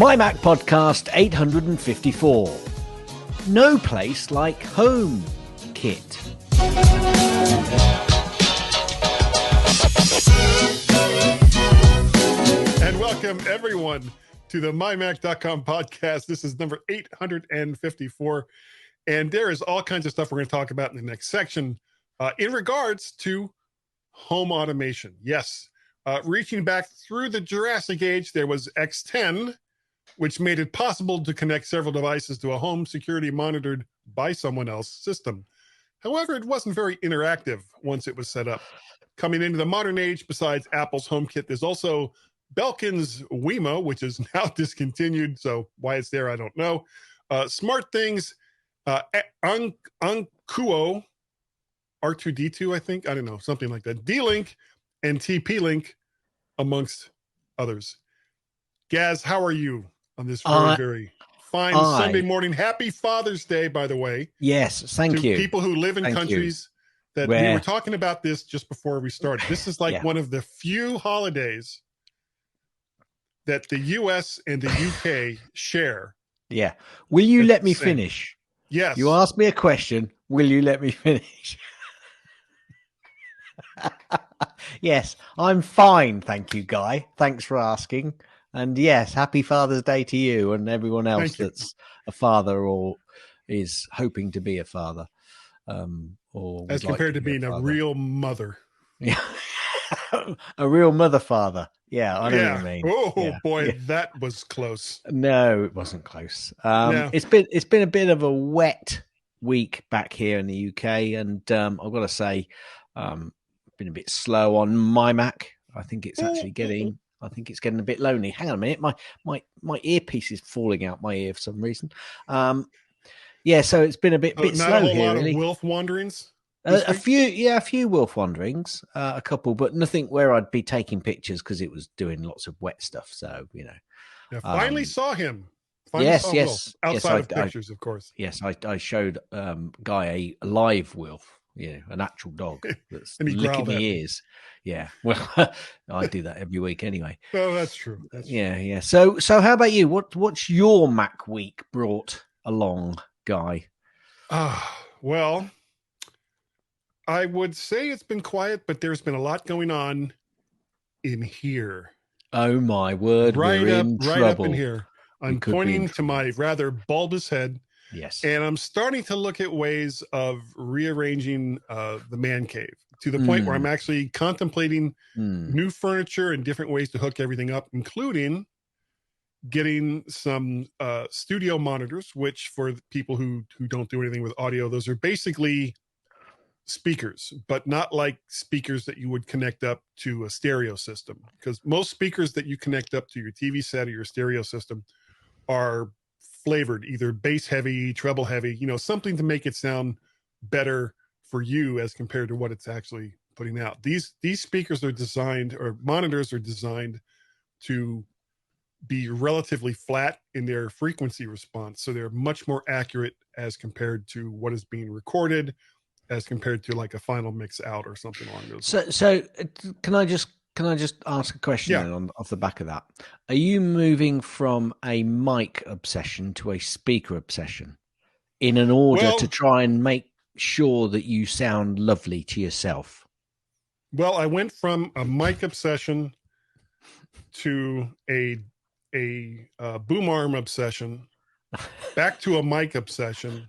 MyMac Podcast 854. No place like Homekit. And welcome everyone to the MyMac.com podcast. This is number 854. And there is all kinds of stuff we're going to talk about in the next section in regards to home automation. Yes, reaching back through the Jurassic age, there was X10, which made it possible to connect several devices to a home security monitored by someone else's system. However, it wasn't very interactive once it was set up. Coming into the modern age, besides Apple's HomeKit, there's also Belkin's Wemo, which is now discontinued. So why it's there, I don't know. SmartThings, Ankuoo, R2D2, I think. I don't know, something like that. D-Link and TP-Link, amongst others. Gaz, how are you on this very fine Sunday morning? Happy Father's Day, by the way. Yes, thank you. People who live in countries that we were talking about this just before we started. This is like one of the few holidays that the U.S. and the U.K. share. Yeah. Will you let me finish? Yes. You asked me a question. Will you let me finish? Yes, I'm fine. Thank you, Guy. Thanks for asking. And yes, happy Father's Day to you and everyone else that's a father or is hoping to be a father. Or as compared to being a real mother. Yeah. A real mother father. Yeah, I know what you mean. Oh boy, that was close. No, it wasn't close. No. It's been a bit of a wet week back here in the UK, and I've got to say, been a bit slow on MyMac. I think it's actually getting a bit lonely. Hang on a minute, my earpiece is falling out my ear for some reason. So it's been a bit slow here. Not a whole lot of wolf wanderings. A few wolf wanderings, a couple, but nothing where I'd be taking pictures because it was doing lots of wet stuff. So finally saw him. Yes. Outside of pictures, of course. Yes, I showed Guy a live wolf. An actual dog that's licking the ears. Yeah, well, I do that every week anyway. Oh, that's true. Yeah. So how about you? What's your Mac week brought along, Guy? Well, I would say it's been quiet, but there's been a lot going on in here. Oh my word! Right up in here. I'm pointing to my rather bulbous head. Yes. And I'm starting to look at ways of rearranging the man cave to the point where I'm actually contemplating new furniture and different ways to hook everything up, including getting some studio monitors, which for the people who don't do anything with audio, those are basically speakers, but not like speakers that you would connect up to a stereo system. Because most speakers that you connect up to your TV set or your stereo system are flavored, either bass heavy, treble heavy, something to make it sound better for you as compared to what it's actually putting out. These speakers are designed, or monitors are designed to be relatively flat in their frequency response. So they're much more accurate as compared to what is being recorded, as compared to like a final mix out or something along those lines. So can I just ask a question then off the back of that? Are you moving from a mic obsession to a speaker obsession in an order to try and make sure that you sound lovely to yourself? Well, I went from a mic obsession to a boom arm obsession, back to a mic obsession,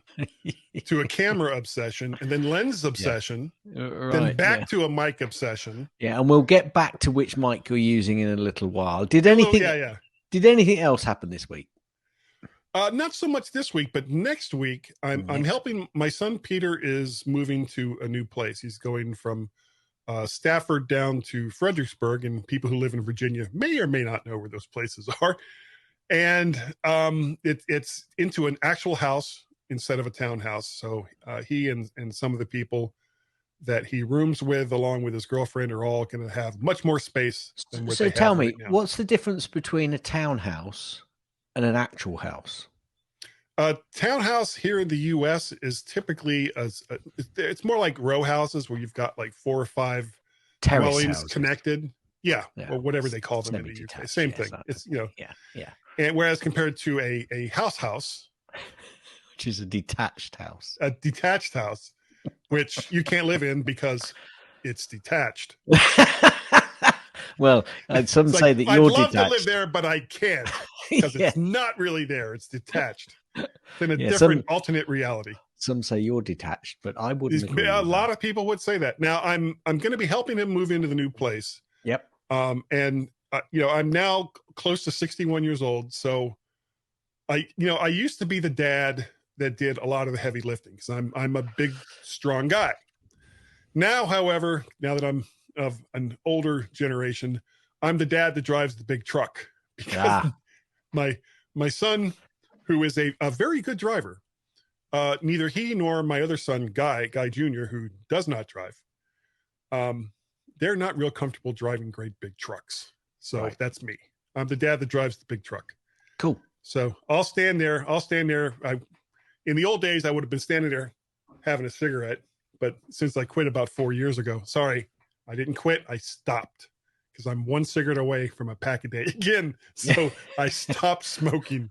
to a camera obsession, and then lens obsession, then back to a mic obsession. Yeah, and we'll get back to which mic you're using in a little while. Did anything else happen this week? Not so much this week, but next week I'm helping. My son Peter is moving to a new place. He's going from Stafford down to Fredericksburg, and people who live in Virginia may or may not know where those places are. And it's into an actual house instead of a townhouse. So he and some of the people that he rooms with, along with his girlfriend, are all going to have much more space than what they have. So tell me, what's the difference between a townhouse and an actual house? A townhouse here in the U.S. is typically it's more like row houses where you've got like 4 or 5 dwellings connected. Yeah, or whatever they call them in the UK. Same thing. It's And whereas compared to a house, which is a detached house, which you can't live in because it's detached. Well, some it's say like, that I'd you're love detached. to live there, but I can't because Yeah. it's not really there. It's detached. It's in a Yeah, different alternate reality. Some say you're detached, but I wouldn't agree. A lot of people would say that. Now I'm going to be helping him move into the new place. Yep. And I'm now close to 61 years old, so I used to be the dad that did a lot of the heavy lifting because I'm a big, strong guy. Now, however, now that I'm of an older generation, I'm the dad that drives the big truck because my son, who is a very good driver, neither he nor my other son, Guy Jr., who does not drive, they're not real comfortable driving great big trucks. So That's me. I'm the dad that drives the big truck. Cool. So I'll stand there. In the old days, I would have been standing there having a cigarette. But since I quit about 4 years ago, sorry, I didn't quit. I stopped because I'm one cigarette away from a pack a day again. So I stopped smoking.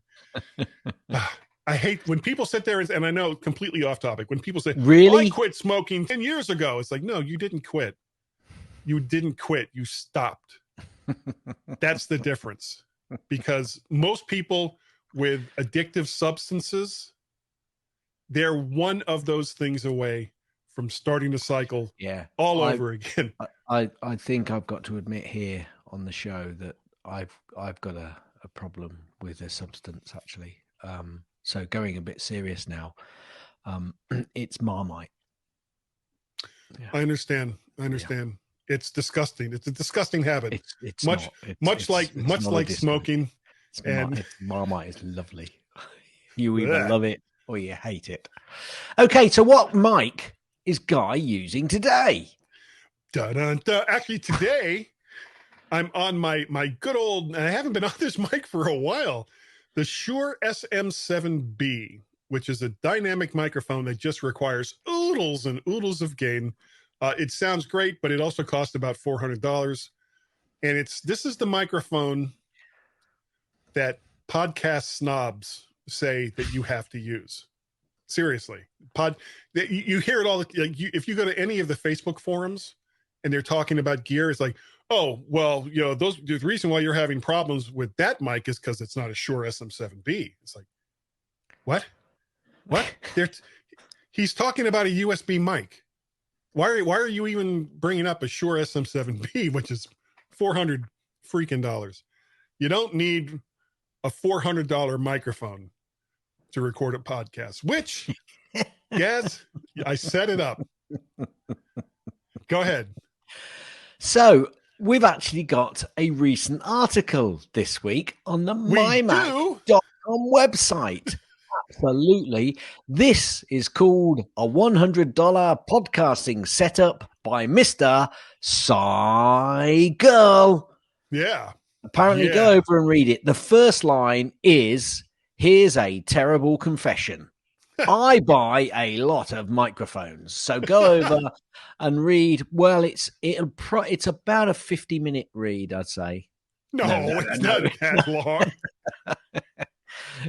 I hate when people sit there and I know completely off topic. When people say, really? I quit smoking 10 years ago. It's like, no, you didn't quit. You didn't quit. You stopped. That's the difference. Because most people with addictive substances, they're one of those things away from starting the cycle over again. I think I've got to admit here on the show that I've got a problem with a substance actually. So going a bit serious now, it's Marmite. Yeah. I understand. Yeah. It's disgusting. It's a disgusting habit. It's much like smoking. Marmite is lovely. You either love it or you hate it. Okay, so what mic is Guy using today? Actually, today I'm on my good old, and I haven't been on this mic for a while, the Shure SM7B, which is a dynamic microphone that just requires oodles and oodles of gain. It sounds great, but it also costs about $400. And this is the microphone that podcast snobs say that you have to use. Seriously, you hear it all. If you go to any of the Facebook forums and they're talking about gear, it's like, oh, well, the reason why you're having problems with that mic is because it's not a Shure SM7B. It's like, what? He's talking about a USB mic. Why are you even bringing up a Shure SM7B, which is $400 freaking dollars? You don't need a $400 microphone to record a podcast, which, Gaz, I set it up. Go ahead. So we've actually got a recent article this week on the MyMac.com website. Absolutely. This is called a $100 podcasting setup by Mr. Psy Girl. Yeah. Apparently, go over and read it. The first line is, here's a terrible confession. I buy a lot of microphones. So go over and read. Well, it's about a 50-minute read, I'd say. No, it's not that long.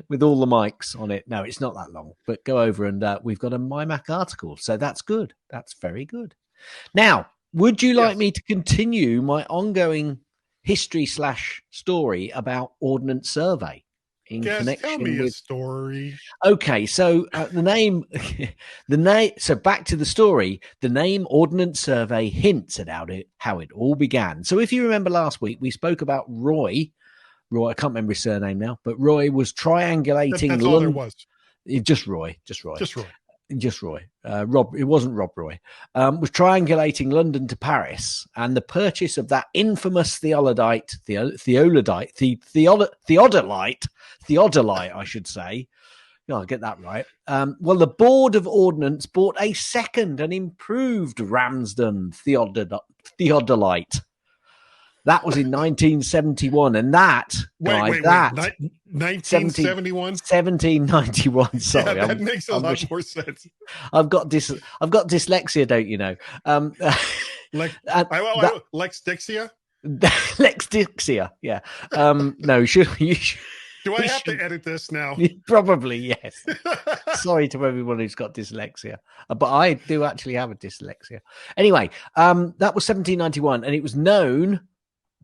With all the mics on it. No, it's not that long. But go over and we've got a MyMac article. So that's good. That's very good. Now, would you like me to continue my ongoing history/story about Ordnance Survey in connection tell me with a story? Okay, so so back to the story. The name Ordnance Survey hints at how it all began. So if you remember last week, we spoke about Roy, I can't remember his surname now, but Roy was triangulating. That's all there was. Just Roy. Rob, it wasn't Rob Roy, was triangulating London to Paris, and the purchase of that infamous theodolite, I should say. No, I'll get that right. Well, the Board of Ordnance bought a second and improved Ramsden theodolite. That was in 1971, and that, wait, 1971? 1791. Sorry, that makes a lot more sense. I've got dyslexia, don't you know? Lex Dixia? Lex Dixia, yeah. No, you should Do I have to edit this now? Probably, yes. Sorry to everyone who's got dyslexia, but I do actually have a dyslexia. Anyway, that was 1791, and it was known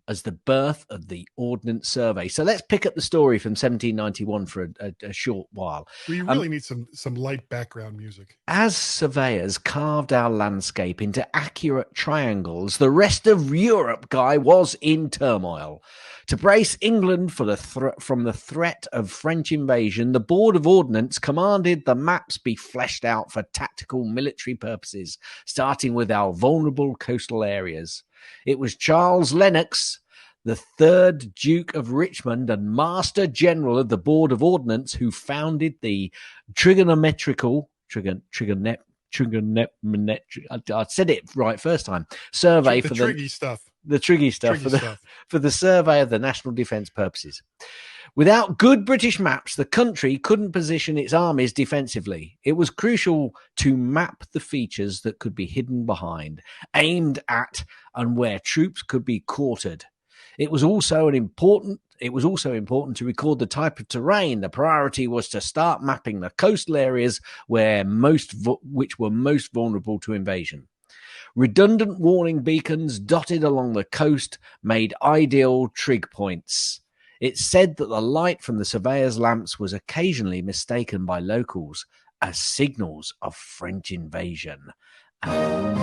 as the birth of the Ordnance Survey. So let's pick up the story from 1791 for a short while. We really need some light background music. As surveyors carved our landscape into accurate triangles, the rest of Europe, Guy, was in turmoil. To brace England for from the threat of French invasion, the Board of Ordnance commanded the maps be fleshed out for tactical military purposes, starting with our vulnerable coastal areas. It was Charles Lennox, the third Duke of Richmond and Master General of the Board of Ordnance, who founded the trigonometrical, I said it right first time, survey for the triggy stuff. The triggy stuff for the survey of the national defence purposes. Without good British maps, the country couldn't position its armies defensively. It was crucial to map the features that could be hidden behind, aimed at, and where troops could be quartered. It was also important to record the type of terrain. The priority was to start mapping the coastal areas which were most vulnerable to invasion. Redundant warning beacons dotted along the coast made ideal trig points. It's said that the light from the surveyors' lamps was occasionally mistaken by locals as signals of French invasion. I'm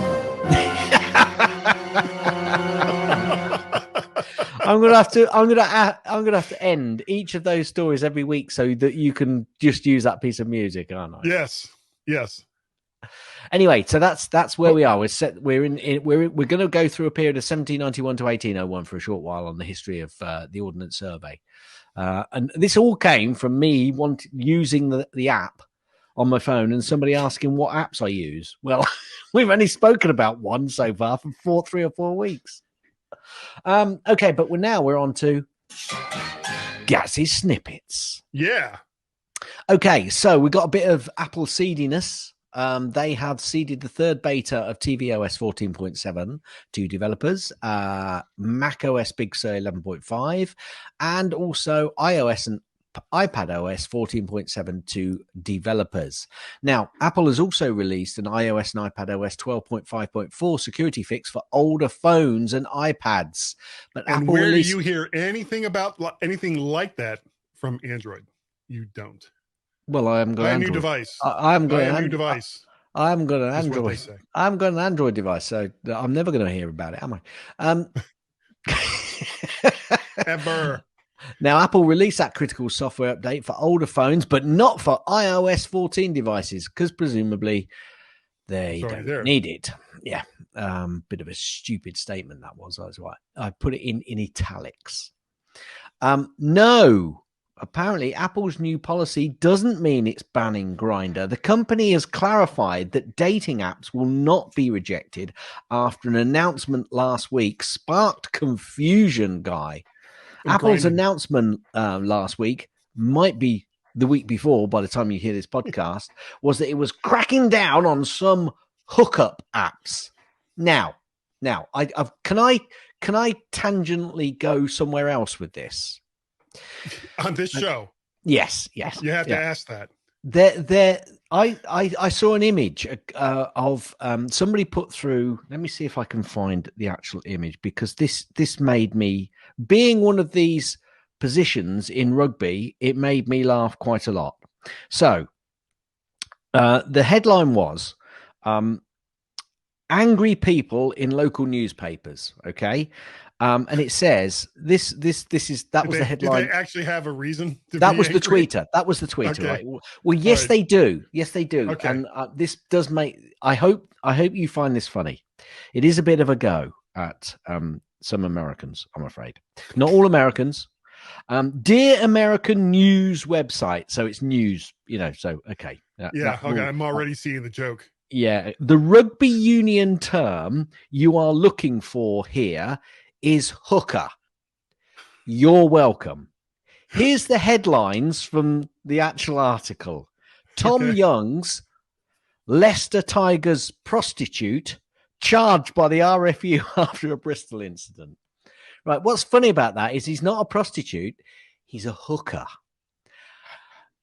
gonna have to end each of those stories every week so that you can just use that piece of music, aren't I? Yes. Anyway, so that's where we are. We're going to go through a period of 1791 to 1801 for a short while on the history of the Ordnance Survey, and this all came from me using the app on my phone and somebody asking what apps I use. Well, we've only spoken about one so far for 3 or 4 weeks. Okay, but we're on to Gaz's snippets. Yeah. Okay, so we got a bit of Apple seediness. They have seeded the third beta of tvOS 14.7 to developers, macOS Big Sur 11.5, and also iOS and iPadOS 14.7 to developers. Now, Apple has also released an iOS and iPadOS 12.5.4 security fix for older phones and iPads. But and Apple where do you hear anything about anything like that from Android? You don't. Well, I am going a new device. I'm going a new device. I'm going to Android. I'm going an Android device, so I'm never going to hear about it, am I? Ever. Now, Apple released that critical software update for older phones, but not for iOS 14 devices, because presumably they don't need it. Yeah, bit of a stupid statement that was. That's why I put it in italics. No. Apparently, Apple's new policy doesn't mean it's banning Grindr. The company has clarified that dating apps will not be rejected after an announcement last week sparked confusion, Guy. Apple's announcement last week, might be the week before by the time you hear this podcast, was that it was cracking down on some hookup apps. Now, can I tangentially go somewhere else with this? On this show, yes, you have to ask that. I saw an image of somebody put through. Let me see if I can find the actual image, because this made me, being one of these positions in rugby, it made me laugh quite a lot. So the headline was angry people in local newspapers. Okay. And it says this was the headline. Did they actually have a reason? That was the tweeter. That was the tweeter. Okay. Right? Well, yes, right. They do. Yes, they do. Okay. And this does make. I hope you find this funny. It is a bit of a go at some Americans, I'm afraid. Not all Americans. Dear American News website. So it's news, So okay. Okay. I'm already seeing the joke. Yeah, the rugby union term you are looking for here is hooker. You're welcome. Here's the headlines from the actual article. Tom Young's Leicester Tigers prostitute charged by the RFU after a Bristol incident. Right, what's funny about that is he's not a prostitute, he's a hooker.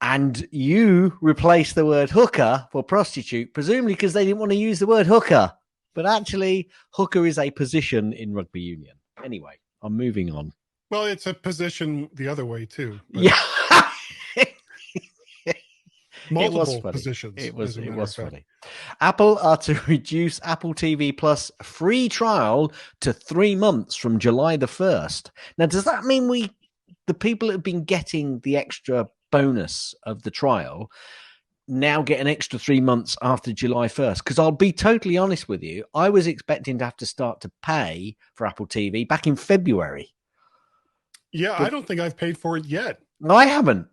And you replaced the word hooker for prostitute, presumably because they didn't want to use the word hooker. But actually, hooker is a position in rugby union. Anyway, I'm moving on. Well, it's a position the other way, too. Yeah. Multiple positions. It was funny. Apple are to reduce Apple TV Plus free trial to 3 months from July the 1st. Now, does that mean the people that have been getting the extra bonus of the trial now get an extra 3 months after July 1st? Because I'll be totally honest with you, I was expecting to have to start to pay for Apple TV back in February. Yeah, but I don't think I've paid for it yet. I haven't.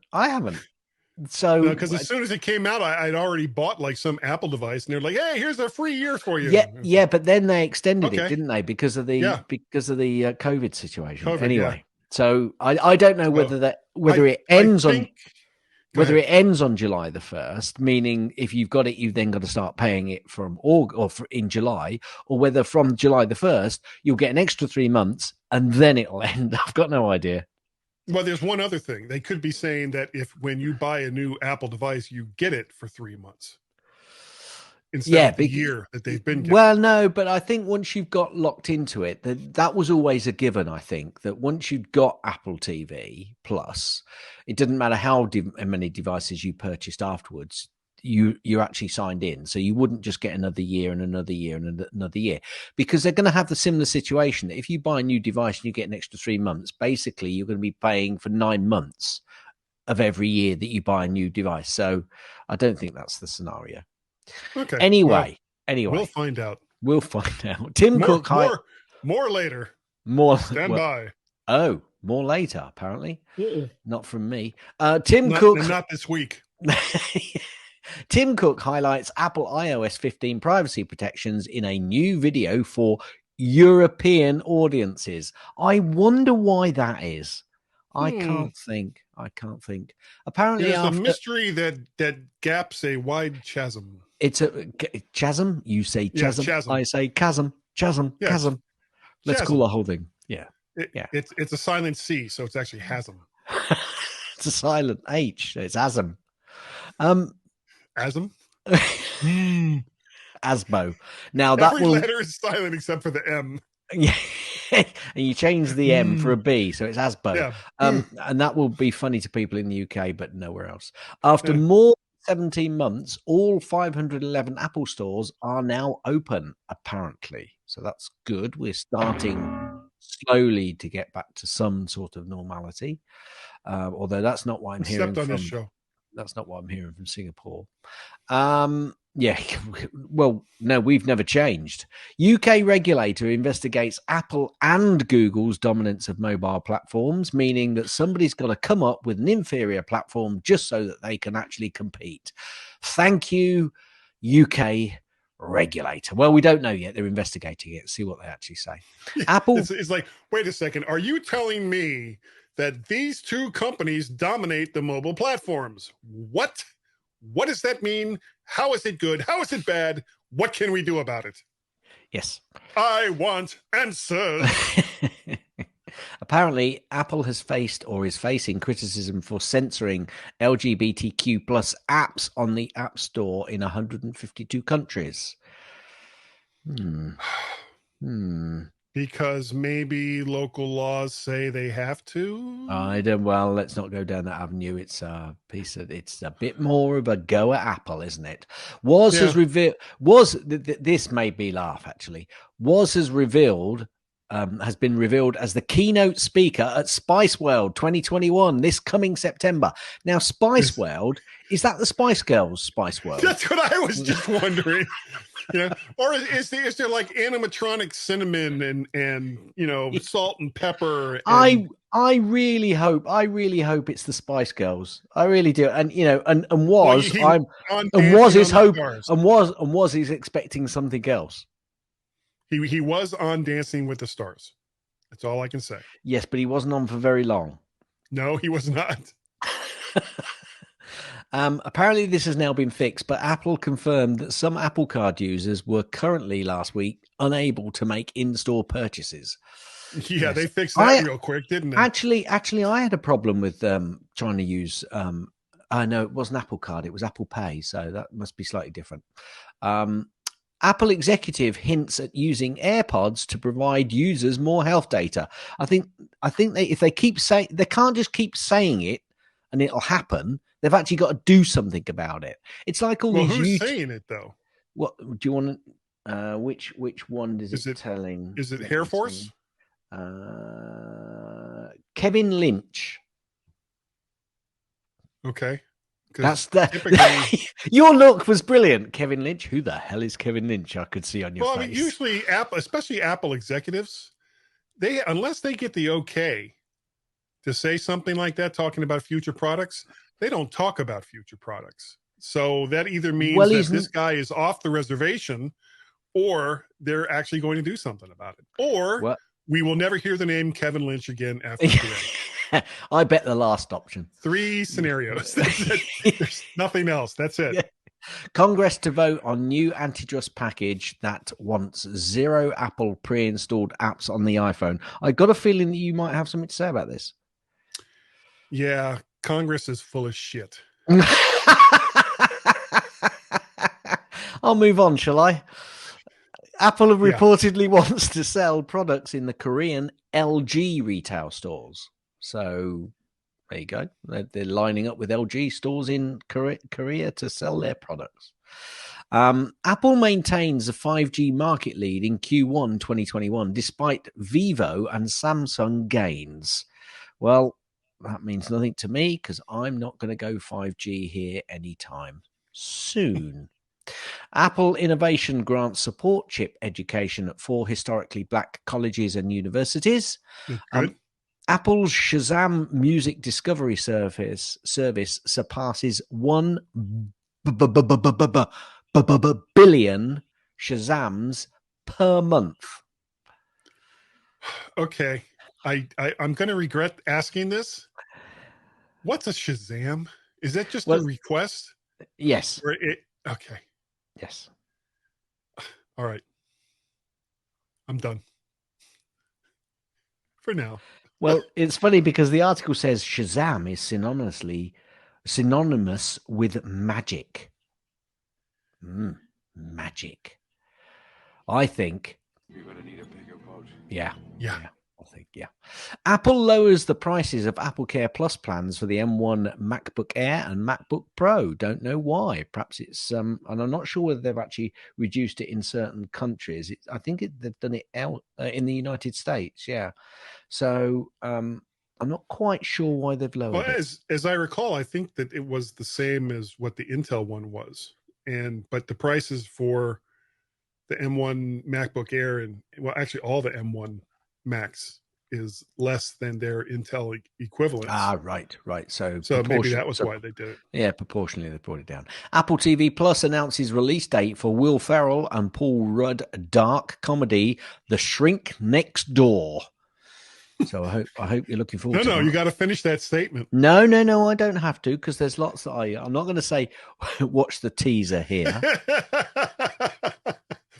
So, because as soon as it came out, I'd already bought like some Apple device, and they're like, "Hey, here's a free year for you." Yeah, but then they extended it, didn't they? Because of the COVID situation. Anyway, so I don't know whether it ends on July the 1st, meaning if you've got it, you've then got to start paying it from in July, or whether from July the 1st you'll get an extra 3 months and then it'll end. I've got no idea. Well, there's one other thing. They could be saying that when you buy a new Apple device, you get it for 3 months instead of the year that they've been getting. Well, no, but I think once you've got locked into it, that was always a given. I think that once you'd got Apple TV Plus, it didn't matter how many devices you purchased afterwards. You actually signed in, so you wouldn't just get another year and another year and another year, because they're going to have the similar situation. If you buy a new device and you get an extra 3 months, basically you're going to be paying for 9 months of every year that you buy a new device. So I don't think that's the scenario. Okay. Anyway, we'll find out. Tim Cook. More later. Stand by. Oh, more later. Apparently, not from me. Not this week. Tim Cook highlights Apple iOS 15 privacy protections in a new video for European audiences. I wonder why that is. I can't think. Apparently, there's a mystery that gaps a wide chasm. It's a chasm. You say chasm. Yeah, chasm. I say chasm. Chasm. Yes. Chasm. Let's call the whole thing. Yeah. It's a silent C, so it's actually hasm. It's a silent H. So it's asm. Asm? Asmo. Now every letter is silent except for the M. Yeah. And you change the M for a B, so it's Asbo. Yeah. And that will be funny to people in the UK, but nowhere else. After more than 17 months, all 511 Apple stores are now open, apparently. So that's good. We're starting slowly to get back to some sort of normality. Although that's not what I'm hearing from this show. That's not what I'm hearing from Singapore. Yeah, well, no, we've never changed. UK regulator investigates Apple and Google's dominance of mobile platforms, meaning that somebody's got to come up with an inferior platform just so that they can actually compete. Thank you, UK regulator. Well, we don't know yet. They're investigating it. See what they actually say. Apple. It's like, wait a second. Are you telling me that these two companies dominate the mobile platforms? What does that mean? How is it good? How is it bad? What can we do about it? Yes. I want answers. Apparently, Apple has faced or is facing criticism for censoring LGBTQ plus apps on the App Store in 152 countries. Because maybe local laws say they have to. Well, let's not go down that avenue. It's a bit more of a go at Apple, isn't it? This made me laugh actually. Has been revealed as the keynote speaker at Spice World 2021 this coming September. Now, Spice World, is that the Spice Girls Spice World? That's what I was just wondering. Or is there like animatronic cinnamon and salt and pepper? And... I really hope it's the Spice Girls. I really do. And was he's expecting something else. He was on Dancing with the Stars. That's all I can say. Yes, but he wasn't on for very long. No, he was not. Apparently this has now been fixed, but Apple confirmed that some Apple Card users were currently last week unable to make in-store purchases. Yeah, yes. They fixed that real quick, didn't they? Actually, I had a problem with trying to use No, it wasn't Apple Card. It was Apple Pay. So that must be slightly different. Apple executive hints at using AirPods to provide users more health data. I think if they keep saying, they can't just keep saying it and it'll happen. They've actually got to do something about it. It's like all these. Who's saying it though? What do you want to? Which one is it telling? Is it Air Force? Kevin Lynch. Okay. That's the your look was brilliant, Kevin Lynch. Who the hell is Kevin Lynch? I could see on your face. I mean, usually Apple, especially Apple executives, unless they get the okay to say something like that, talking about future products, they don't talk about future products. So that either means that this guy is off the reservation, or they're actually going to do something about it, or we will never hear the name Kevin Lynch again after today. I bet the last option. 3 scenarios. There's nothing else. That's it. Yeah. Congress to vote on new antitrust package that wants 0 Apple pre-installed apps on the iPhone. I got a feeling that you might have something to say about this. Yeah, Congress is full of shit. I'll move on, shall I? Apple reportedly wants to sell products in the Korean LG retail stores. So there you go. They're lining up with LG stores in Korea to sell their products. Apple maintains a 5G market lead in Q1 2021, despite Vivo and Samsung gains. Well, that means nothing to me because I'm not going to go 5G here anytime soon. Apple Innovation grants support chip education at 4 historically black colleges and universities. Apple's Shazam music discovery service surpasses 1 billion Shazams per month. Okay, I'm going to regret asking this. What's a Shazam? Is that just a request? Yes. Okay. Yes. All right. I'm done. For now. Well, it's funny because the article says Shazam is synonymous with magic. Magic. I think. You're going to need a bigger boat. Yeah. I think, Apple lowers the prices of AppleCare Plus plans for the M1 MacBook Air and MacBook Pro. Don't know why. Perhaps it's and I'm not sure whether they've actually reduced it in certain countries. I think they've done it in the United States. Yeah. So I'm not quite sure why they've lowered it. As I recall, I think that it was the same as what the Intel one was, but the prices for the M1 MacBook Air and actually all the M1 Max is less than their Intel equivalents. Right. So maybe that was why they did it. Yeah, proportionally they brought it down. Apple TV Plus announces release date for Will Ferrell and Paul Rudd dark comedy The Shrink Next Door. So I hope you're looking forward to it. No, you got to finish that statement. No, I don't have to because there's lots that I'm not going to say watch the teaser here.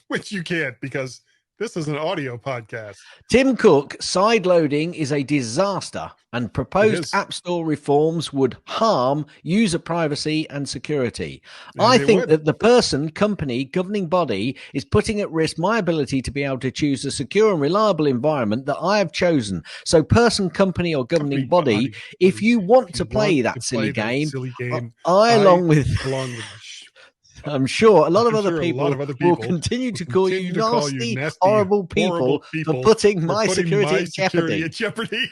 Which you can't because this is an audio podcast. Tim Cook, sideloading is a disaster and proposed App Store reforms would harm user privacy and security. I think that the person, company, governing body is putting at risk my ability to be able to choose a secure and reliable environment that I have chosen. So person, company or governing body, if you want to play that silly game, along with I'm sure a lot of other people will continue to call you nasty, horrible people for putting my security at jeopardy.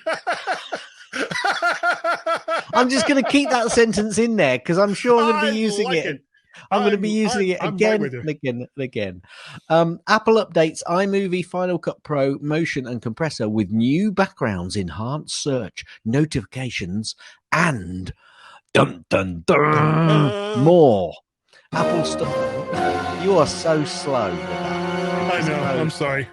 I'm just going to keep that sentence in there because I'm sure I'm going to be using it. I'm going to be using it again and again and again. Apple updates iMovie Final Cut Pro Motion and Compressor with new backgrounds, enhanced search, notifications, and more. Apple stuff. You are so slow with that. I know. I'm sorry.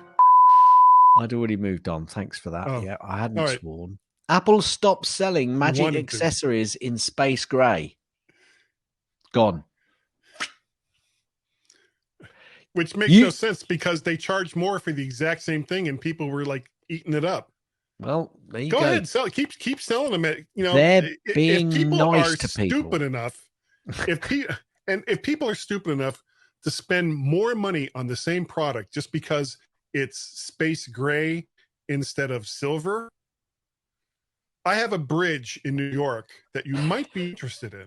I'd already moved on. Thanks for that. Yeah, I hadn't sworn. Apple stopped selling magic accessories in space gray. Gone. Which makes no sense because they charged more for the exact same thing and people were like eating it up. Well, there you Go go. ahead, sell. Keep selling them. They're If being people nice are to people. stupid enough, if people are stupid enough to spend more money on the same product just because it's space gray instead of silver, I have a bridge in New York that you might be interested in.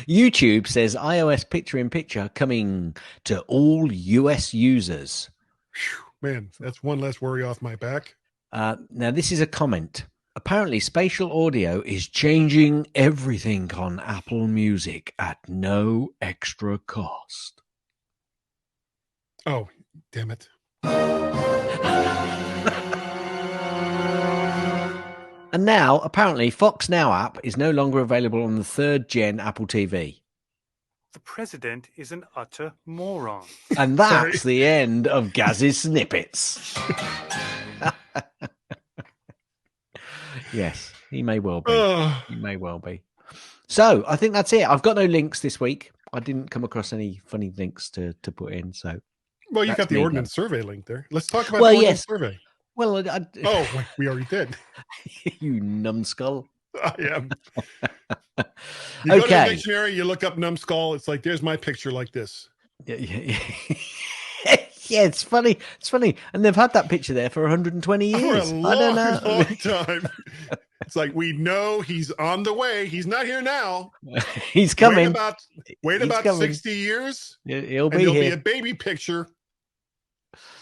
YouTube says iOS picture-in-picture coming to all US users. Whew, man, that's one less worry off my back. Now, this is a comment. Apparently, spatial audio is changing everything on Apple Music at no extra cost. Oh, damn it. And now, apparently, Fox Now app is no longer available on the third-gen Apple TV. The president is an utter moron. And that's the end of Gaz's snippets. Yes, he may well be. He may well be. So I think that's it. I've got no links this week. I didn't come across any funny links to put in. So, well, you got the ordnance survey link there. Let's talk about the ordnance survey. Well, we already did. You numbskull. I am. You go to the dictionary, you look up numbskull. It's like, there's my picture like this. Yeah. Yeah, it's funny. It's funny. And they've had that picture there for 120 years. For a long time. It's like, we know he's on the way. He's not here now. He's coming. Wait about coming. 60 years. He'll be here. Be a baby picture.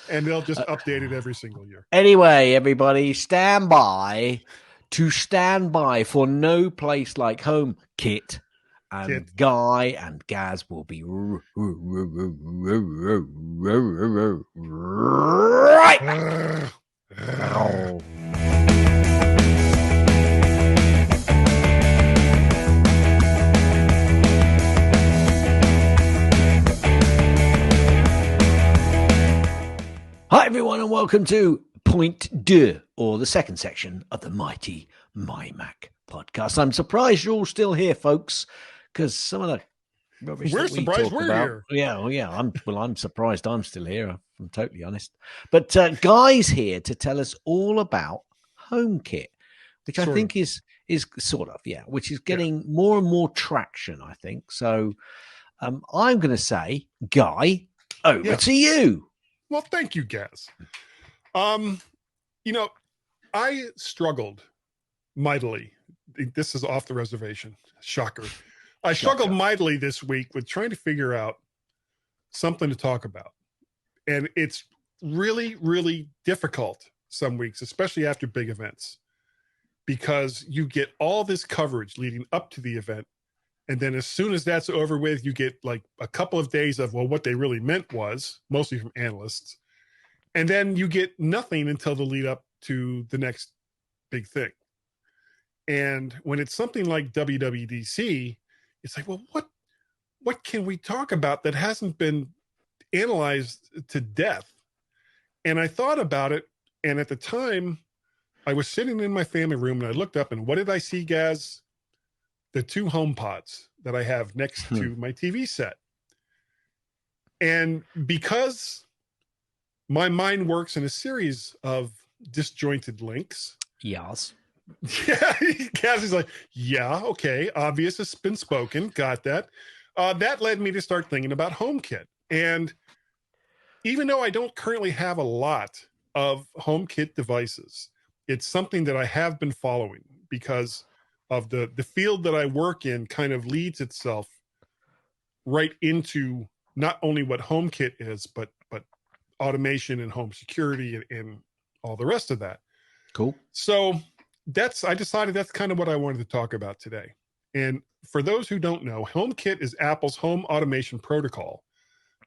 And they'll just update it every single year. Anyway, everybody, stand by for No Place Like Homekit. And Guy and Gaz will be right. Hi, everyone, and welcome to Point Deux, or the second section of the mighty MyMac podcast. I'm surprised you're all still here, folks, because some of the rubbish we're surprised we're here. Yeah. I'm surprised I'm still here. I'm totally honest. But Guy's here to tell us all about HomeKit, which I think is sort of, which is getting more and more traction, I think. So I'm going to say, Guy, over to you. Well, thank you, Gaz. I struggled mightily. This is off the reservation. Shocker. I struggled mightily this week with trying to figure out something to talk about. And it's really, really difficult some weeks, especially after big events, because you get all this coverage leading up to the event. And then as soon as that's over with, you get like a couple of days of, well, what they really meant was, mostly from analysts. And then you get nothing until the lead up to the next big thing. And when it's something like WWDC, it's like, well, what can we talk about that hasn't been analyzed to death? And I thought about it. And at the time, I was sitting in my family room and I looked up, and what did I see, Gaz? The two HomePods that I have next to my TV set. And because my mind works in a series of disjointed links. Yes. Yeah, Cassie's like, yeah, okay, obvious, it's been spoken, got that. That led me to start thinking about HomeKit. And even though I don't currently have a lot of HomeKit devices, it's something that I have been following because of the field that I work in kind of leads itself right into not only what HomeKit is, but automation and home security and all the rest of that. Cool. So I decided that's kind of what I wanted to talk about today. And for those who don't know, HomeKit is Apple's home automation protocol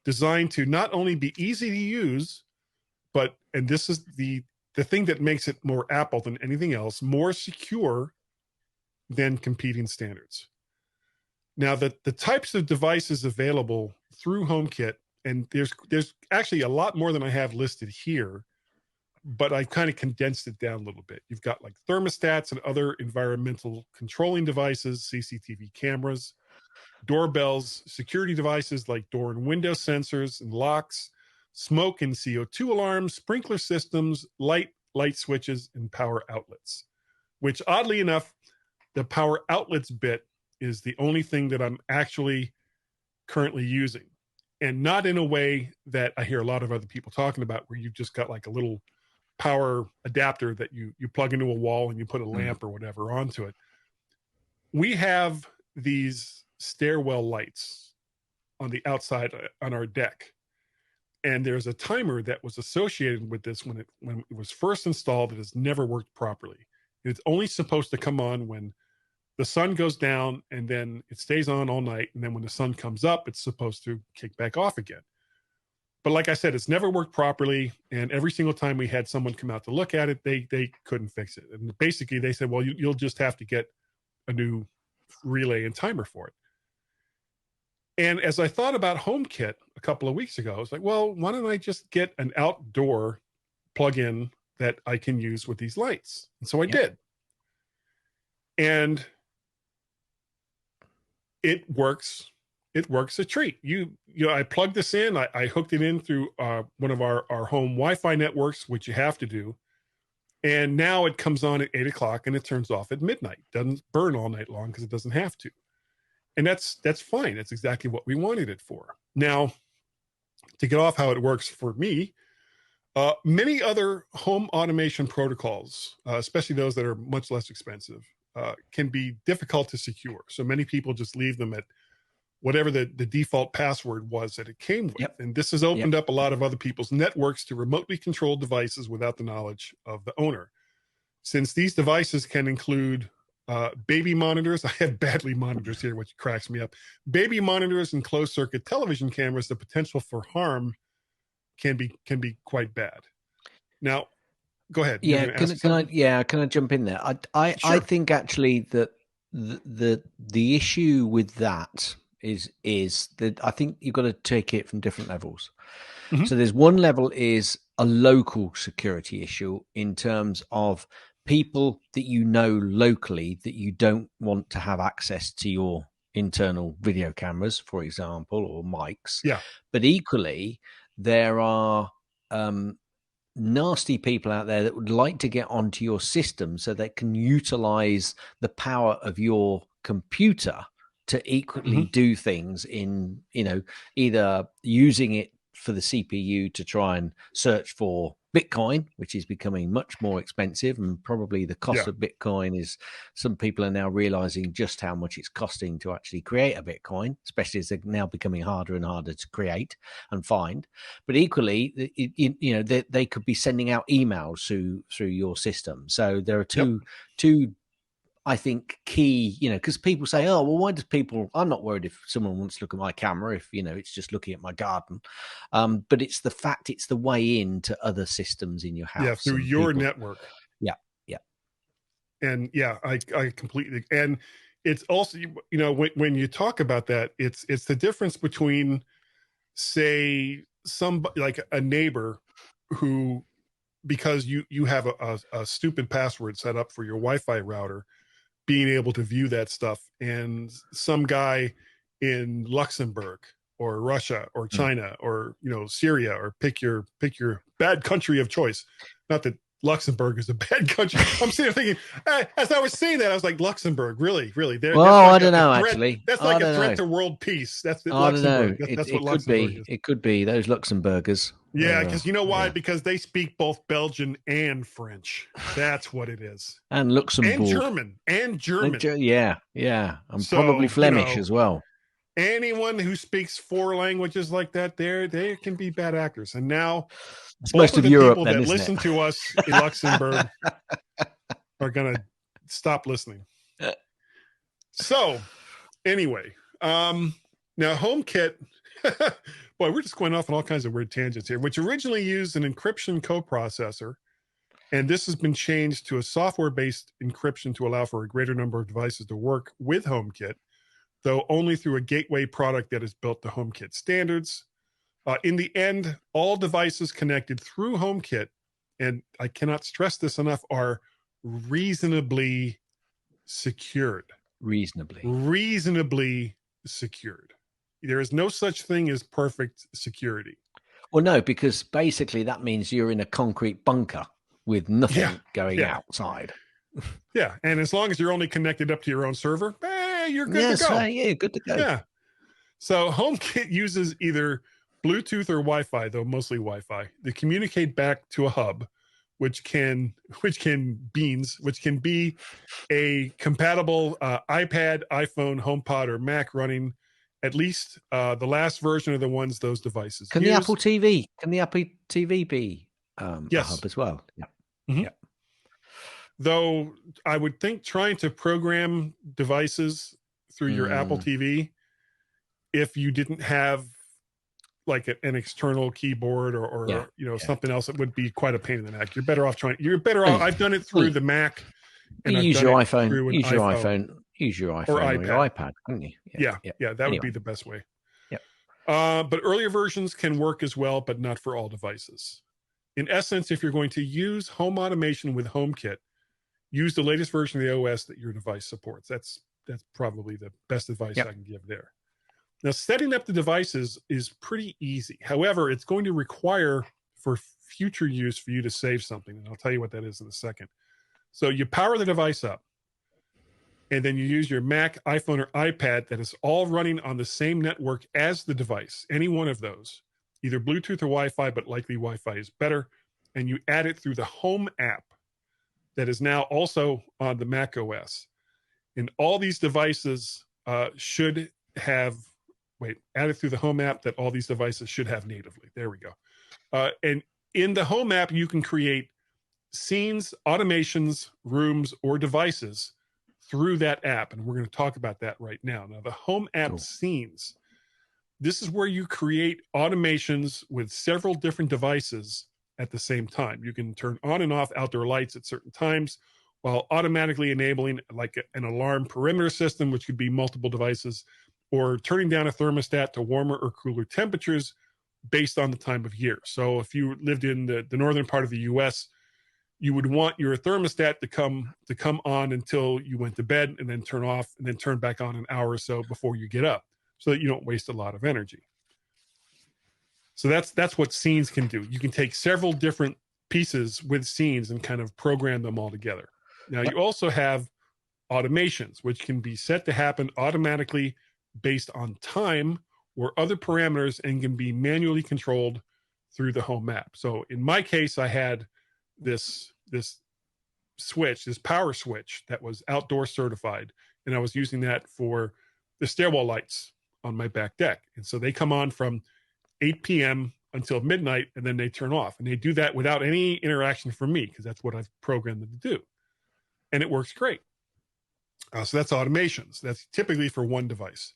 designed to not only be easy to use, and this is the thing that makes it more Apple than anything else, more secure than competing standards. Now, the types of devices available through HomeKit, and there's actually a lot more than I have listed here, but I kind of condensed it down a little bit. You've got like thermostats and other environmental controlling devices, CCTV cameras, doorbells, security devices like door and window sensors and locks, smoke and CO2 alarms, sprinkler systems, light light switches, and power outlets, which oddly enough, the power outlets bit is the only thing that I'm actually currently using. And not in a way that I hear a lot of other people talking about, where you've just got like a little power adapter that you plug into a wall and you put a lamp or whatever onto it. We have these stairwell lights on the outside on our deck. And there's a timer that was associated with this when it was first installed. It has never worked properly. It's only supposed to come on when the sun goes down, and then it stays on all night. And then when the sun comes up, it's supposed to kick back off again. But like I said, it's never worked properly. And every single time we had someone come out to look at it, they couldn't fix it. And basically they said, well, you'll just have to get a new relay and timer for it. And as I thought about HomeKit a couple of weeks ago, I was like, well, why don't I just get an outdoor plug-in that I can use with these lights? And so I did. And it works. It works a treat. You know, I plugged this in. I hooked it in through one of our home Wi-Fi networks, which you have to do. And now it comes on at 8 o'clock and it turns off at midnight. Doesn't burn all night long because it doesn't have to. And that's fine. That's exactly what we wanted it for. Now, to get off how it works for me, many other home automation protocols, especially those that are much less expensive, can be difficult to secure. So many people just leave them at whatever the default password was that it came with. And this has opened up a lot of other people's networks to remotely control devices without the knowledge of the owner. Since these devices can include baby monitors, I have badly monitors here, which cracks me up. Baby monitors and closed circuit television cameras, the potential for harm can be quite bad. Now, go ahead. Yeah, can I jump in there? I think actually that the issue with that is that I think you've got to take it from different levels. So there's one level is a local security issue in terms of people that you know locally that you don't want to have access to your internal video cameras, for example, or mics. Yeah. But equally, there are nasty people out there that would like to get onto your system so they can utilize the power of your computer to equally do things in, you know, either using it for the CPU to try and search for Bitcoin, which is becoming much more expensive, and probably the cost of Bitcoin is, some people are now realizing just how much it's costing to actually create a Bitcoin, especially as they're now becoming harder and harder to create and find. But equally, you know, they could be sending out emails through your system. So there are two I think key, you know, because people say, oh, well, why does people, I'm not worried if someone wants to look at my camera, if, you know, it's just looking at my garden. But it's the fact, it's the way into other systems in your house. Yeah, through your network. Yeah. And yeah, I completely, and it's also, you know, when you talk about that, it's the difference between, say, somebody like a neighbor who, because you have a stupid password set up for your Wi-Fi router, being able to view that stuff, and some guy in Luxembourg or Russia or China or, you know, Syria, or pick your bad country of choice. Not that Luxembourg is a bad country. I'm sitting there thinking, as I was saying that, I was like, Luxembourg, really? Well, I don't know, actually. That's like a threat to world peace. That's Luxembourg. That's what Luxembourg is. It could be those Luxembourgers. Yeah, because you know why? Yeah. Because they speak both Belgian and French. That's what it is. And Luxembourg. And German. Yeah. And so, probably Flemish, you know, as well. Anyone who speaks 4 languages like that, they can be bad actors. And now most of Europe people that listen to us in Luxembourg are going to stop listening. So anyway, now HomeKit, boy, we're just going off on all kinds of weird tangents here, which originally used an encryption coprocessor. And this has been changed to a software-based encryption to allow for a greater number of devices to work with HomeKit, though only through a gateway product that is built to HomeKit standards. In the end, all devices connected through HomeKit, and I cannot stress this enough, are reasonably secured. Reasonably secured. There is no such thing as perfect security. Well, no, because basically that means you're in a concrete bunker. with nothing Yeah. going Yeah. outside. Yeah. And as long as you're only connected up to your own server, you're good to go. Yeah, good to go. Yeah. So HomeKit uses either Bluetooth or Wi-Fi, though mostly Wi-Fi, to communicate back to a hub, which can be a compatible iPad, iPhone, HomePod, or Mac running at least the last version of those devices. Can the Apple TV be a Yes. hub as well? Yeah. Mm-hmm. Yeah. Though I would think trying to program devices through your Apple TV, if you didn't have like an external keyboard or something else, it would be quite a pain in the neck. You're better off I've done it through the Mac. And use your iPhone. Use your iPhone or your iPad, couldn't you? Yeah. That would be the best way. Yeah. But earlier versions can work as well, but not for all devices. In essence, if you're going to use home automation with HomeKit, use the latest version of the OS that your device supports. That's probably the best advice I can give there. Now, setting up the devices is pretty easy. However, it's going to require for future use for you to save something. And I'll tell you what that is in a second. So you power the device up, and then you use your Mac, iPhone, or iPad that is all running on the same network as the device, any one of those, either Bluetooth or Wi-Fi, but likely Wi-Fi is better. And you add it through the Home app that is now also on the Mac OS. And all these devices should have, added through the Home app that all these devices should have natively. There we go. And in the Home app, you can create scenes, automations, rooms, or devices through that app. And we're going to talk about that right now. Now, the Home app scenes, this is where you create automations with several different devices at the same time. You can turn on and off outdoor lights at certain times while automatically enabling like an alarm perimeter system, which could be multiple devices, or turning down a thermostat to warmer or cooler temperatures based on the time of year. So if you lived in the northern part of the US, you would want your thermostat to come on until you went to bed, and then turn off and then turn back on an hour or so before you get up, so that you don't waste a lot of energy. So that's what scenes can do. You can take several different pieces with scenes and kind of program them all together. Now, you also have automations, which can be set to happen automatically based on time or other parameters, and can be manually controlled through the Home app. So in my case, I had this switch, this power switch that was outdoor certified, and I was using that for the stairwell lights on my back deck. And so they come on from 8 p.m. until midnight, and then they turn off. And they do that without any interaction from me, because that's what I've programmed them to do. And it works great. So that's automations. That's typically for one device.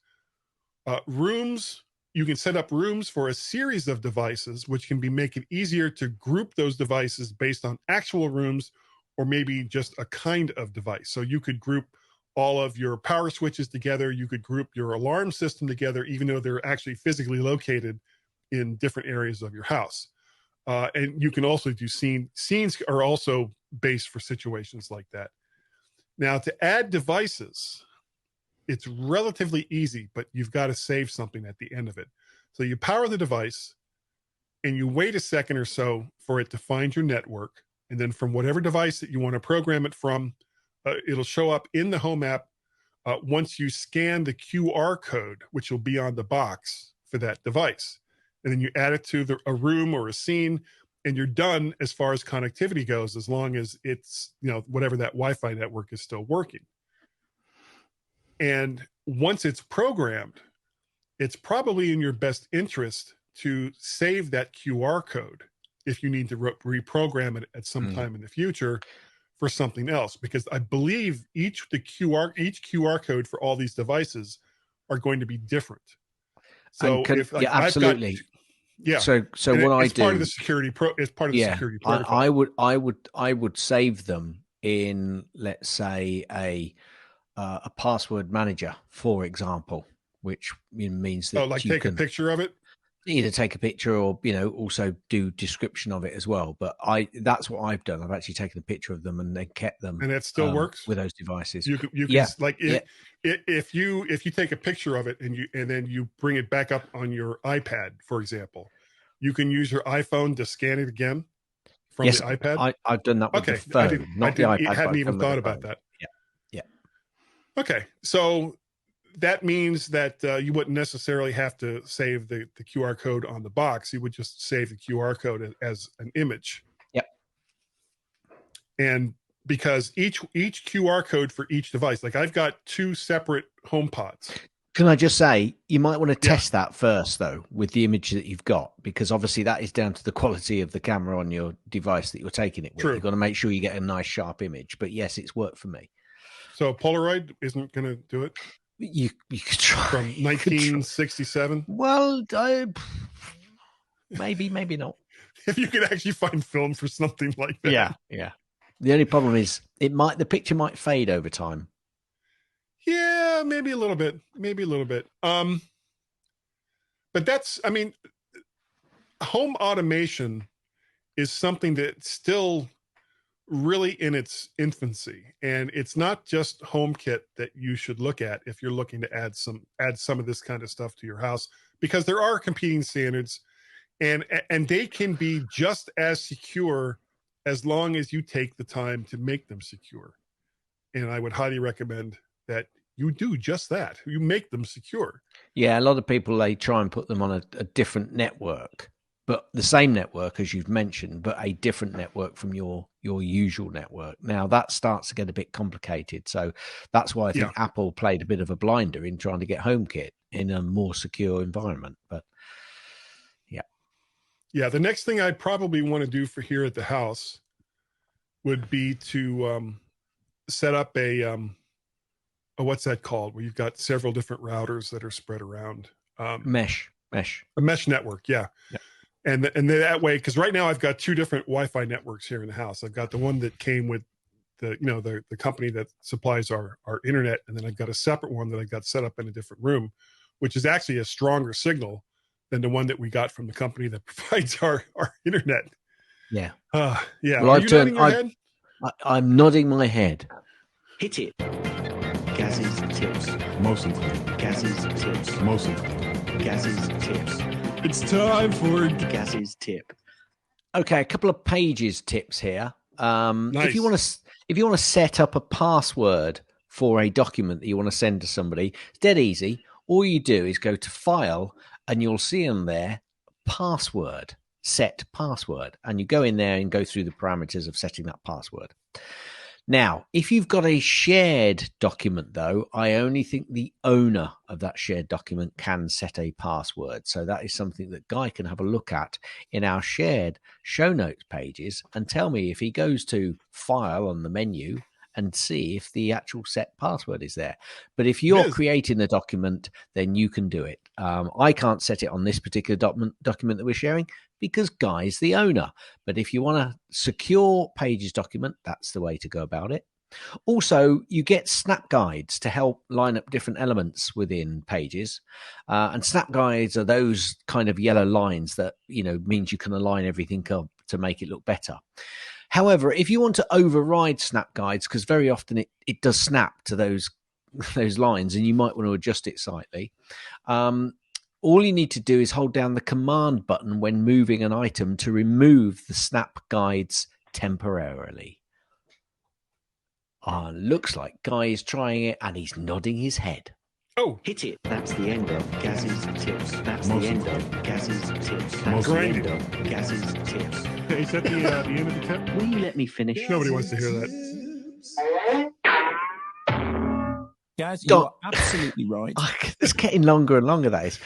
Rooms, you can set up rooms for a series of devices, which can make it easier to group those devices based on actual rooms, or maybe just a kind of device. So you could group all of your power switches together. You could group your alarm system together, even though they're actually physically located in different areas of your house. And you can also do scenes. Scenes are also based for situations like that. Now, to add devices, it's relatively easy, but you've got to save something at the end of it. So you power the device, and you wait a second or so for it to find your network. And then from whatever device that you want to program it from, it'll show up in the Home app once you scan the QR code, which will be on the box for that device. And then you add it to a room or a scene, and you're done as far as connectivity goes, as long as it's, whatever that Wi-Fi network is still working. And once it's programmed, it's probably in your best interest to save that QR code if you need to reprogram it at some time in the future for something else, because I believe each QR code for all these devices are going to be different. So absolutely. So and what I it's do, part of the security it's part of the security protocol. I would save them in, let's say, a password manager, for example, which means that you take a picture of it. Either take a picture or also do description of it as well. But that's what I've done. I've actually taken a picture of them and then kept them, and it still works with those devices. You can if you take a picture of it and then you bring it back up on your iPad, for example, you can use your iPhone to scan it again from Yes, the iPad? I've done that with the phone, not the iPad. Hadn't even I've done thought with the about phone. that. Yeah. Okay, so that means that you wouldn't necessarily have to save the QR code on the box. You would just save the QR code as an image. Yep. And because each QR code for each device, like I've got 2 separate HomePods. Can I just say, you might want to test that first, though, with the image that you've got, because obviously that is down to the quality of the camera on your device that you're taking it with. True. You've got to make sure you get a nice, sharp image. But yes, it's worked for me. So Polaroid isn't going to do it? You could try. From 1967? Well, maybe not. If you could actually find film for something like that. Yeah. The only problem is the picture might fade over time. Yeah, maybe a little bit. But that's, I mean, home automation is something that's still really in its infancy, and it's not just HomeKit that you should look at if you're looking to add some of this kind of stuff to your house, because there are competing standards, and they can be just as secure as long as you take the time to make them secure. And I would highly recommend that you do just that. You make them secure. Yeah, a lot of people, they try and put them on a different network, but the same network as you've mentioned, but a different network from your usual network. Now that starts to get a bit complicated. So that's why I think Apple played a bit of a blinder in trying to get HomeKit in a more secure environment. But yeah, the next thing I'd probably want to do for here at the house would be to set up a what's that called? Where you've got several different routers that are spread around. Mesh. A mesh network, yeah. And that way, because right now I've got 2 different Wi-Fi networks here in the house. I've got the one that came with the company that supplies our internet, and then I've got a separate one that I got set up in a different room, which is actually a stronger signal than the one that we got from the company that provides our internet. Yeah. Yeah. Well, Are you nodding your head? I'm nodding my head. Hit it. Gaz's tips. Mostly. Gaz's tips. Mostly. Gaz's tips. It's time for Gaz's tip. Okay, a couple of pages tips here. Nice. If you want to set up a password for a document that you want to send to somebody, it's dead easy. All you do is go to File, and you'll see on there password, set password, and you go in there and go through the parameters of setting that password. Now, if you've got a shared document, though, I only think the owner of that shared document can set a password. So that is something that Guy can have a look at in our shared show notes pages and tell me if he goes to File on the menu and see if the actual set password is there. But if you're creating the document, then you can do it. I can't set it on this particular document that we're sharing because Guy's the owner. But if you want a secure Pages document, that's the way to go about it. Also, you get snap guides to help line up different elements within Pages. And snap guides are those kind of yellow lines that, means you can align everything up to make it look better. However, if you want to override snap guides, because very often it does snap to those lines and you might want to adjust it slightly, all you need to do is hold down the command button when moving an item to remove the snap guides temporarily. Looks like Guy is trying it and he's nodding his head. Oh, hit it. That's the end of Gaz's tips. That's the end of Gaz's tips. That's the end of Gaz's tips. is that the end of the tip? Will you let me finish? Nobody wants to hear that. Gaz, you're absolutely right. It's getting longer and longer, that is.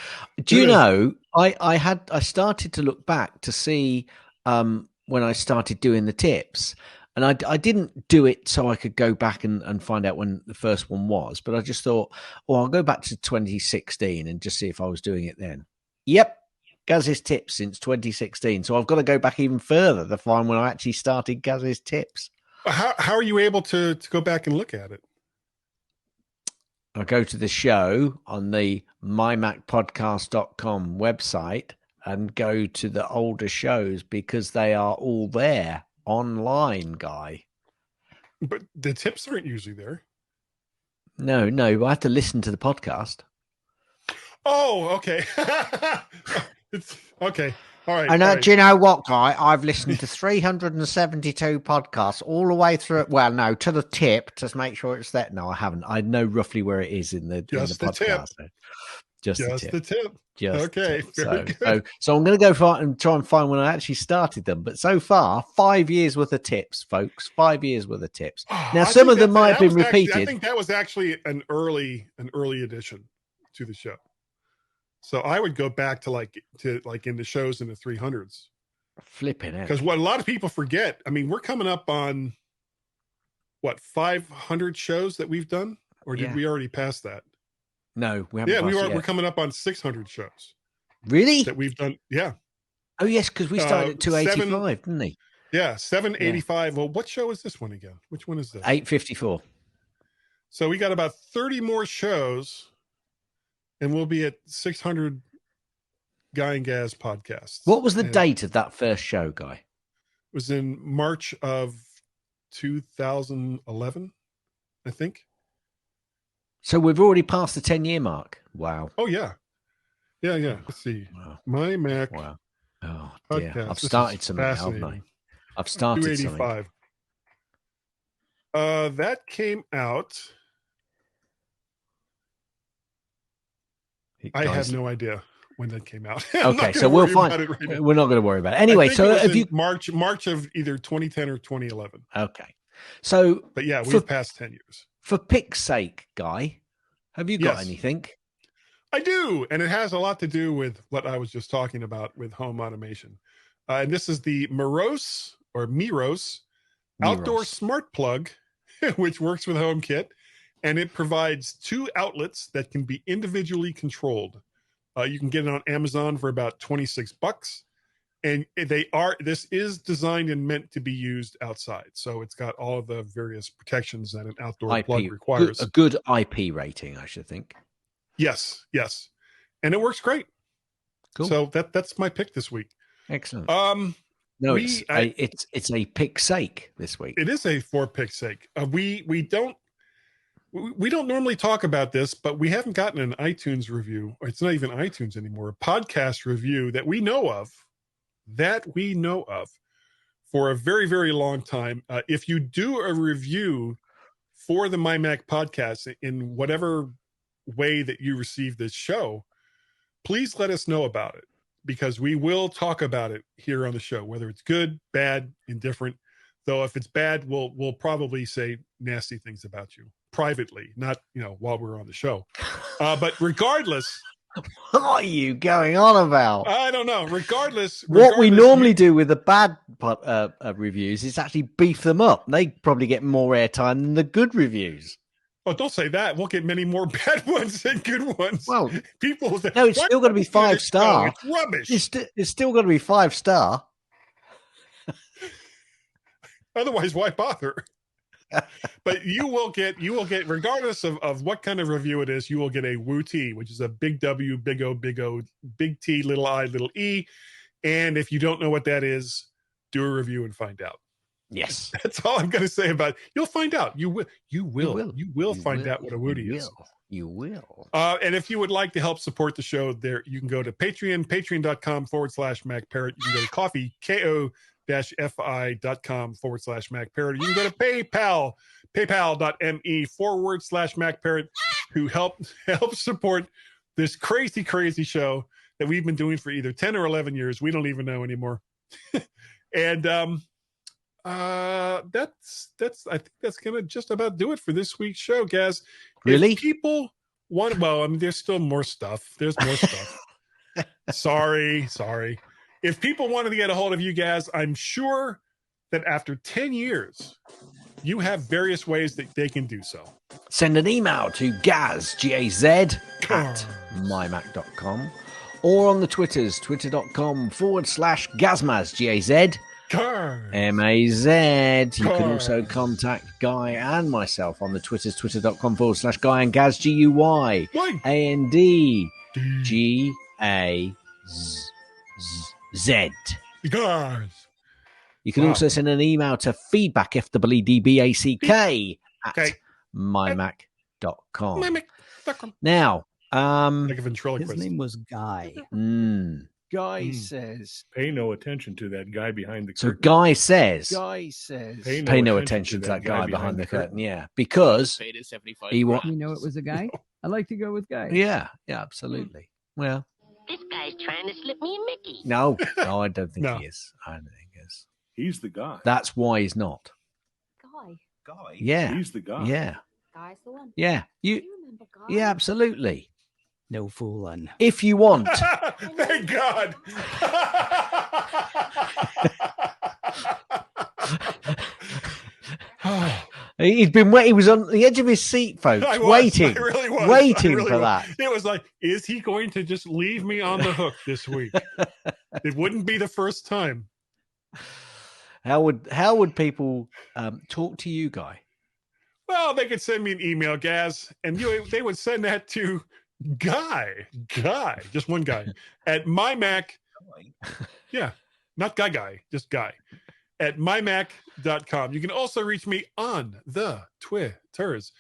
Do you know, I started to look back to see when I started doing the tips, and I didn't do it so I could go back and find out when the first one was, but I just thought, I'll go back to 2016 and just see if I was doing it then. Yep, Gaz's tips since 2016. So I've got to go back even further to find when I actually started Gaz's tips. How are you able to go back and look at it? I go to the show on the mymacpodcast.com website and go to the older shows because they are all there online, Guy. But the tips aren't usually there. No, I have to listen to the podcast. Oh, okay. It's okay. All right. And all right. do you know what, Guy? I've listened to 372 podcasts all the way through. Well, no, to the tip to make sure it's that. No, I haven't. I know roughly where it is in the podcast. Tip. Just The tip. Just okay. Very good. So I'm going to go and try and find when I actually started them. But so far, 5 years worth of tips, folks. 5 years worth of tips. Now, some of them might have been repeated. I think that was actually an early addition to the show. So I would go back to like in the shows in the 300s. Flipping it. Because what a lot of people forget, I mean, we're coming up on what, 500 shows that we've done, or did we already pass that? No, we haven't. Yeah, we're coming up on 600 shows. Really? That we've done. Yeah. Oh yes, because we started at 285, didn't we? Yeah, 785. Yeah. Well, what show is this one again? Which one is this? 854. So we got about 30 more shows. And we'll be at 600 Guy and Gaz podcasts. What was the date of that first show, Guy? It was in March of 2011, I think. So we've already passed the 10-year mark. Wow. Oh, yeah. Yeah. Let's see. Wow. MyMac. Wow. Oh, dear. Podcast. I've started something, haven't I? I've started 285. something. That came out. I have no idea when that came out. Okay, so we'll find it right. We're not going to worry about it. Anyway, so have you March of either 2010 or 2011. Okay. So but yeah, we've passed 10 years. For pick's sake, Guy, have you got anything? I do, and it has a lot to do with what I was just talking about with home automation. And this is the Miros outdoor smart plug, which works with HomeKit. And it provides 2 outlets that can be individually controlled. You can get it on Amazon for about $26. And this is designed and meant to be used outside. So it's got all of the various protections that an outdoor plug requires. A good IP rating, I should think. Yes. And it works great. Cool. So that's my pick this week. Excellent. No, it's a pick's sake this week. It is a for pick's sake. We don't normally talk about this, but we haven't gotten an iTunes review, or it's not even iTunes anymore, a podcast review that we know of for a very, very long time. If you do a review for the MyMac podcast in whatever way that you receive this show, please let us know about it, because we will talk about it here on the show, whether it's good, bad, indifferent. Though if it's bad, we'll probably say nasty things about you privately, not while we're on the show. But regardless, what are you going on about? I don't know. Regardless, what we normally do with the bad reviews is actually beef them up. They probably get more airtime than the good reviews. Oh, don't say that. We'll get many more bad ones than good ones. Well, people say, no, it's still going to be 5-star. It's rubbish. It's still going to be 5-star. Otherwise, why bother? But you will get, regardless of what kind of review it is, you will get a WooT, which is a big W, big O, big T, little I, little E. And if you don't know what that is, do a review and find out. Yes. That's all I'm going to say about it. You'll find out. You will find out what a WooT is. You will. And if you would like to help support the show, there you can go to patreon.com/MacParrot. You can go to coffee, ko-fi.com/MacParrot. You can go to paypal.me/MacParrot to help support this crazy show that we've been doing for either 10 or 11 years. We don't even know anymore. And that's I think that's gonna just about do it for this week's show, Gaz. Really? If people want, well, I mean, there's still more stuff. There's more stuff. Sorry. If people wanted to get a hold of you, Gaz, I'm sure that after 10 years, you have various ways that they can do so. Send an email to Gaz, Gaz, at mymac.com, or on the Twitters, twitter.com/Gazmaz, Gaz, MAZ. You can also contact Guy and myself on the Twitters, twitter.com/Guy and Gaz, GUY, AND, GAZ. You can also send an email to feedback, FWDBACK, at mymac.com. Now, like a ventriloquist. His name was Guy. Guy says. Pay no attention to that guy behind the So curtain. Guy says, Pay no attention to that guy behind the curtain. Yeah, because he You know it was a guy? I like to go with Guy. Yeah, absolutely. Well, This guy's trying to slip me a Mickey. no, I don't think No. he is. I don't think he is. He's the guy. That's why he's not. Guy. Yeah, He's the guy. yeah, Guy's the one. yeah. You, You remember Guy? yeah, absolutely. No fooling. If you want, Thank God. he'd been wait. He was on the edge of his seat, folks, I was. waiting, I really was. waiting I really for was. that. It was like, is he going to just leave me on the hook this week? It wouldn't be the first time. How would people talk to you, Guy? Well, they could send me an email, Gaz, and they would send that to Guy, just one guy, at MyMac. Yeah, not Guy, just Guy, at MyMac.com. You can also reach me on the Twitters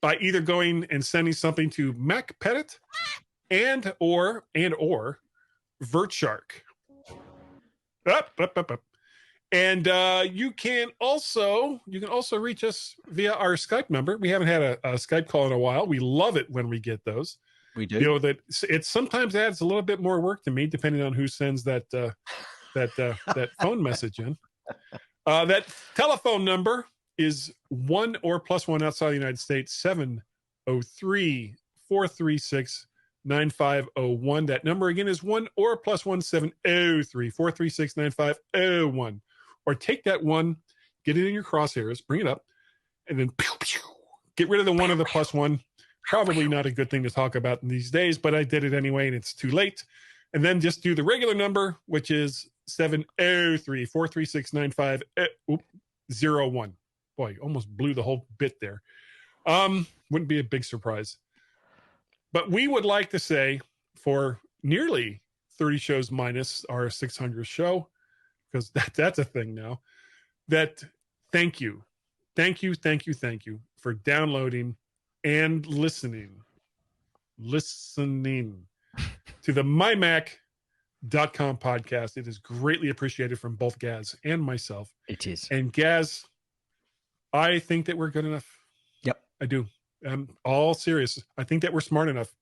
by either going and sending something to MacPettit and or VertShark. Up. And you can also reach us via our Skype number. We haven't had a Skype call in a while. We love it when we get those. We do. You know that it sometimes adds a little bit more work to me, depending on who sends that phone message in. That telephone number is 1 or +1 outside the United States, 703-436-9501. That number again is 1 or +1 703-436-9501. Or take that one, get it in your crosshairs, bring it up, and then pew, pew, get rid of the one of the +1. Probably not a good thing to talk about in these days, but I did it anyway, and it's too late. And then just do the regular number, which is 703-436-9501. Boy, almost blew the whole bit there. Wouldn't be a big surprise. But we would like to say, for nearly 30 shows minus our 600th show, because that's a thing now, that thank you for downloading and listening to the MyMac.com podcast. It is greatly appreciated from both Gaz and myself. It is. And Gaz, I think that we're good enough. Yep. I do. I'm all serious. I think that we're smart enough.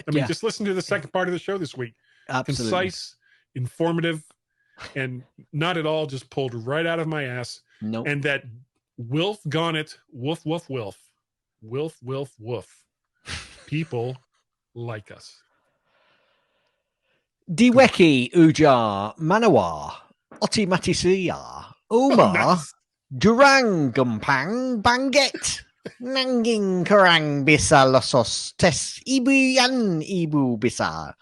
I mean, just listen to the second part of the show this week. Absolutely. Concise, informative, and not at all just pulled right out of my ass. No. And that Wilf gone it, woof, woof, wilf. Wilf, wilf, woof. People like us. Diweki Ujar Manawa Oti Matisia Umar Durang Gumpang Banget Nanging Karang Bisa Losos Tes Ibu Ibu Bisa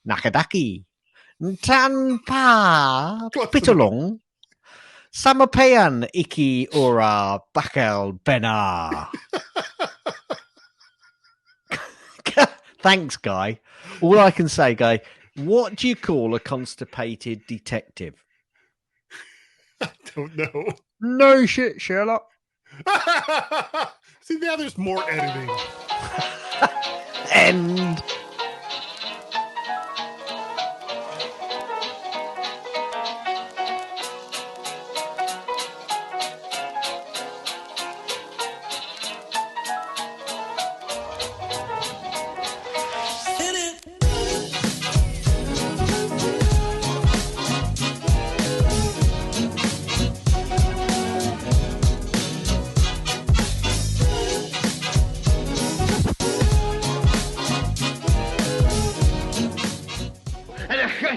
Nakadaki Tanpa Pitolong Samapayan Iki Ora Bakal Benar. Thanks, Guy. All I can say, Guy, what do you call a constipated detective? I don't know. No shit, Sherlock. See, now there's more editing. End.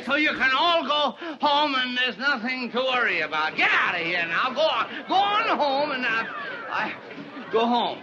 So you can all go home and there's nothing to worry about. Get out of here now. Go on. Go on home and I go home.